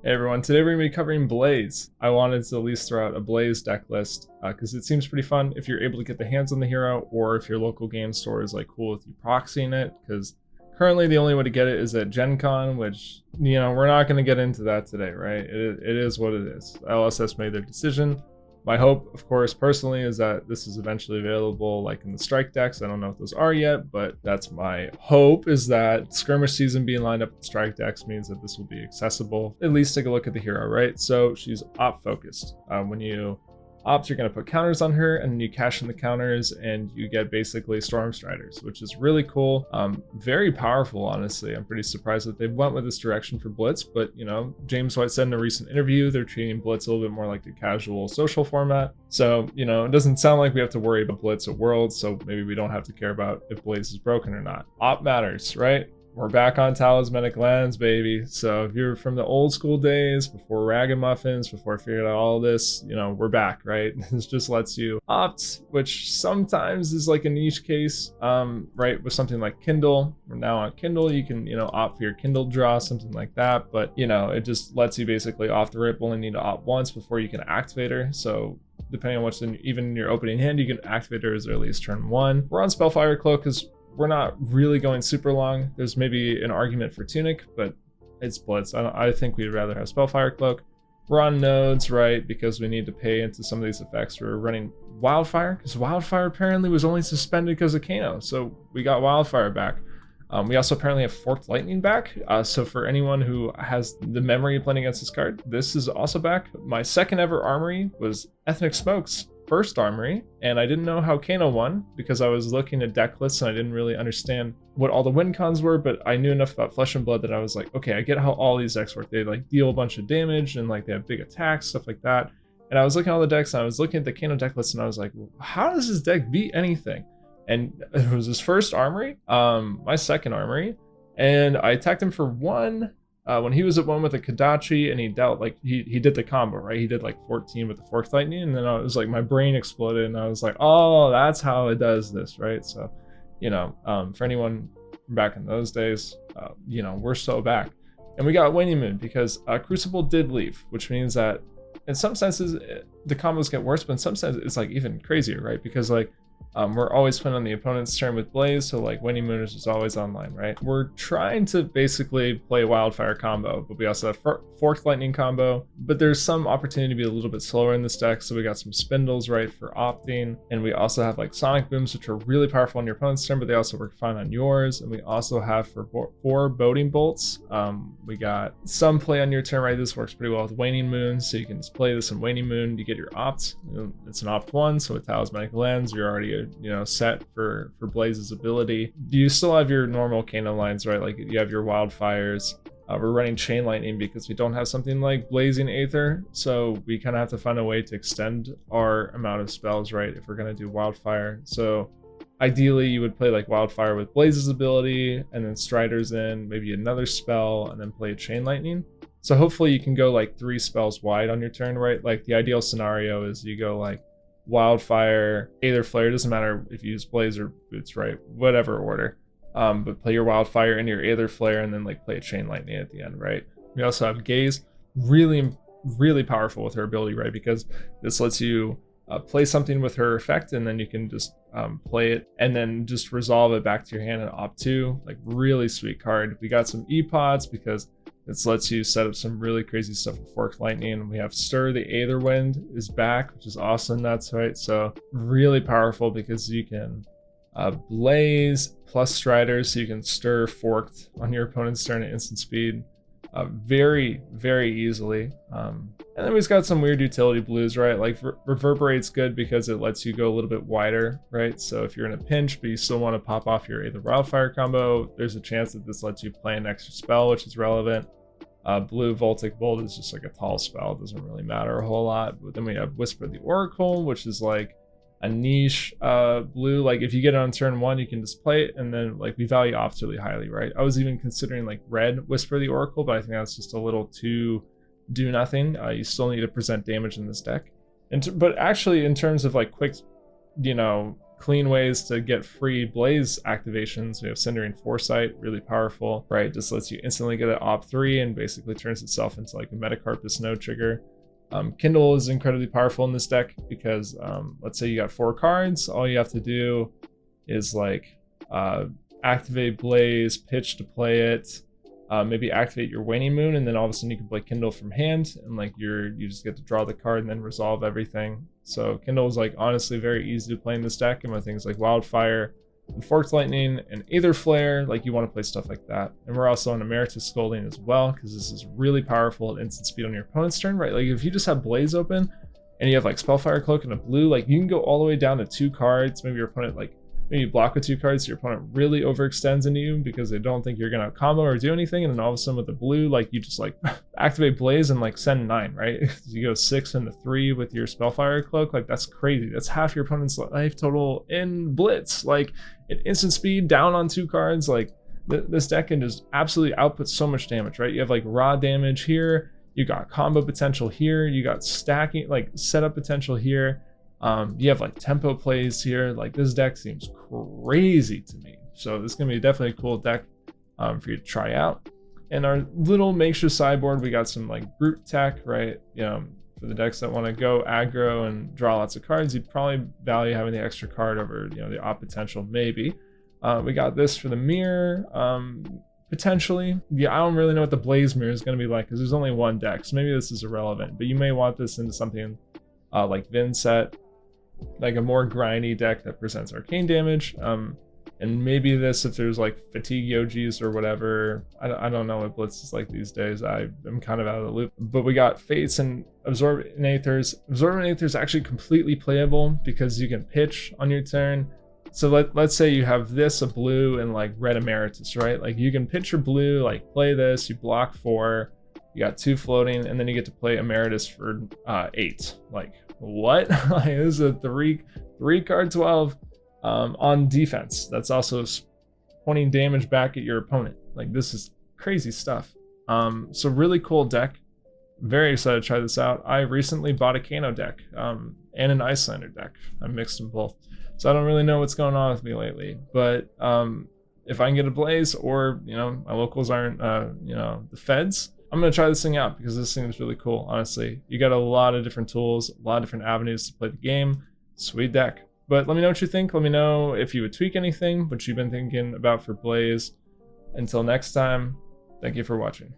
Hey everyone, today we're going to be covering Blaze. I wanted to at least throw out a Blaze deck list because it seems pretty fun if you're able to get the hands on the hero, or if your local game store is like cool with you proxying it, because currently the only way to get it is at Gen Con, which, you know, we're not going to get into that today, right? It is what it is. LSS made their decision. My hope, of course, personally, is that this is eventually available like in the strike decks. I don't know if those are yet, but that's my hope, is that skirmish season being lined up with strike decks means that this will be accessible. At least take a look at the hero, right? So she's op focused. When you opt, you're going to put counters on her, and then you cash in the counters and you get basically Storm Striders, which is really cool. Very powerful, honestly. I'm pretty surprised that they went with this direction for Blitz, but you know, James White said in a recent interview they're treating Blitz a little bit more like a casual social format. So, you know, it doesn't sound like we have to worry about Blitz at Worlds, so maybe we don't have to care about if Blaze is broken or not. Op matters, right? We're back on talismanic lands, baby. So if you're from the old school days, before Ragamuffins, before I figured out all this, you know, we're back, right? This just lets you opt, which sometimes is like a niche case, right? With something like Kindle. We're now on Kindle. You can, you know, opt for your Kindle draw, something like that. But, you know, it just lets you basically off the rip only need to opt once before you can activate her. So depending on what's even in your opening hand, you can activate her as early as turn 1. We're on Spellfire Cloak because we're not really going super long. There's maybe an argument for Tunic, but it's Blitz. I think we'd rather have Spellfire Cloak. We're on nodes, right? Because we need to pay into some of these effects. We're running Wildfire, because Wildfire apparently was only suspended because of Kano. So we got Wildfire back. We also apparently have Forked Lightning back. So for anyone who has the memory of playing against this card, this is also back. My second ever armory was Ethnic Smoke's first armory, and I didn't know how Kano won because I was looking at deck lists and I didn't really understand what all the win cons were, but I knew enough about Flesh and Blood that I was like, okay, I get how all these decks work. They like deal a bunch of damage and like they have big attacks, stuff like that. And I was looking at all the decks and I was looking at the Kano deck list and I was like, well, how does this deck beat anything? And it was his first armory, my second armory, and I attacked him for 1 when he was at 1 with a Kadachi, and he dealt like he did the combo, right? He did like 14 with the Forked Lightning, and then I was like, my brain exploded and I was like, oh, that's how it does this, right? So, you know, for anyone back in those days, you know, we're so back. And we got Waning Moon because Crucible did leave, which means that in some senses the combos get worse, but in some senses it's like even crazier, right? Because like we're always playing on the opponent's turn with Blaze, so like Waning Moon is just always online, right? We're trying to basically play Wildfire combo, but we also have Forked Lightning combo, but there's some opportunity to be a little bit slower in this deck, so we got some Spindles, right, for opting, and we also have like Sonic Booms, which are really powerful on your opponent's turn, but they also work fine on yours, and we also have for 4 Boding Bolts. We got some play on your turn, right? This works pretty well with Waning Moon, so you can just play this in Waning Moon, you get your opt. You know, it's an opt 1, so with Talismanic Lens, you're already you know, set for Blaze's ability. You still have your normal Kano lines, right? Like you have your Wildfires. We're running Chain Lightning because we don't have something like Blazing Aether, so we kind of have to find a way to extend our amount of spells, right, if we're going to do Wildfire. So ideally you would play like Wildfire with Blaze's ability, and then Striders in, maybe another spell, and then play a Chain Lightning. So hopefully you can go like 3 spells wide on your turn, right? Like the ideal scenario is you go like Wildfire, Aether Flare, doesn't matter if you use Blaze or Boots, right? Whatever order. But play your Wildfire and your Aether Flare, and then like play a Chain Lightning at the end, right? We also have Gaze, really, really powerful with her ability, right? Because this lets you play something with her effect, and then you can just play it and then just resolve it back to your hand and opt 2. Like really sweet card. We got some E-Pods because this lets you set up some really crazy stuff with Forked Lightning. And we have Stir, the Aether Wind is back, which is awesome. That's right. So really powerful because you can Blaze plus Striders, so you can Stir Forked on your opponent's turn at instant speed very, very easily. And then we've got some weird utility blues, right? Like Reverberate's good because it lets you go a little bit wider, right? So if you're in a pinch, but you still want to pop off your Aether Wildfire combo, there's a chance that this lets you play an extra spell, which is relevant. Blue Voltic Bolt is just like a tall spell. It doesn't really matter a whole lot. But then we have Whisper the Oracle, which is like a niche blue. Like if you get it on turn 1, you can just play it, and then like we value ops really highly, right? I was even considering like red Whisper the Oracle, but I think that's just a little too do nothing. You still need to present damage in this deck. But actually in terms of like quick, you know, clean ways to get free Blaze activations. We have Cindering Foresight, really powerful, right? Just lets you instantly get an op 3 and basically turns itself into like a Metacarpus node trigger. Kindle is incredibly powerful in this deck because let's say you got 4 cards, all you have to do is like activate Blaze, pitch to play it, maybe activate your Waning Moon, and then all of a sudden you can play Kindle from hand, and like you just get to draw the card and then resolve everything. So Kindle is like honestly very easy to play in this deck, and with things like Wildfire and Forked Lightning and Aether Flare, like you want to play stuff like that. And we're also on Emeritus Scolding as well, because this is really powerful at instant speed on your opponent's turn, right? Like if you just have Blaze open and you have like Spellfire Cloak and a blue, like you can go all the way down to 2 cards. Maybe your opponent like maybe you block with 2 cards, so your opponent really overextends into you because they don't think you're gonna combo or do anything, and then all of a sudden with the blue, like you just like activate Blaze and like send 9, right? You go 6 into 3 with your Spellfire Cloak, like that's crazy. That's half your opponent's life total in Blitz, like at instant speed down on 2 cards. Like this deck can just absolutely output so much damage, right? You have like raw damage here, you got combo potential here, you got stacking, like setup potential here. You have like tempo plays here. Like this deck seems crazy to me. So this is gonna be definitely a cool deck for you to try out. And our little makeshift sideboard, we got some like brute tech, right? For the decks that want to go aggro and draw lots of cards, you'd probably value having the extra card over, the op potential maybe. We got this for the mirror, potentially. Yeah, I don't really know what the Blaze mirror is going to be like because there's only 1 deck, so maybe this is irrelevant. But you may want this into something like Vinset, like a more grindy deck that presents arcane damage, and maybe this if there's like fatigue Yojis or whatever. I don't know what Blitz is like these days. I'm kind of out of the loop. But we got Fates and Absorbent Aethers. Absorbent Aether is actually completely playable because you can pitch on your turn. So let's say you have this, a blue, and like red Emeritus, right? Like you can pitch your blue, like play this, you block 4, you got 2 floating, and then you get to play Emeritus for 8. Like what? Like this is a 3 card 12 on defense. That's also pointing damage back at your opponent. Like this is crazy stuff. So really cool deck. Very excited to try this out. I recently bought a Kano deck and an Icelander deck. I mixed them both. So I don't really know what's going on with me lately, but if I can get a Blaze or, my locals aren't, the feds, I'm going to try this thing out because this thing is really cool, honestly. You got a lot of different tools, a lot of different avenues to play the game. Sweet deck. But let me know what you think. Let me know if you would tweak anything, what you've been thinking about for Blaze. Until next time, thank you for watching.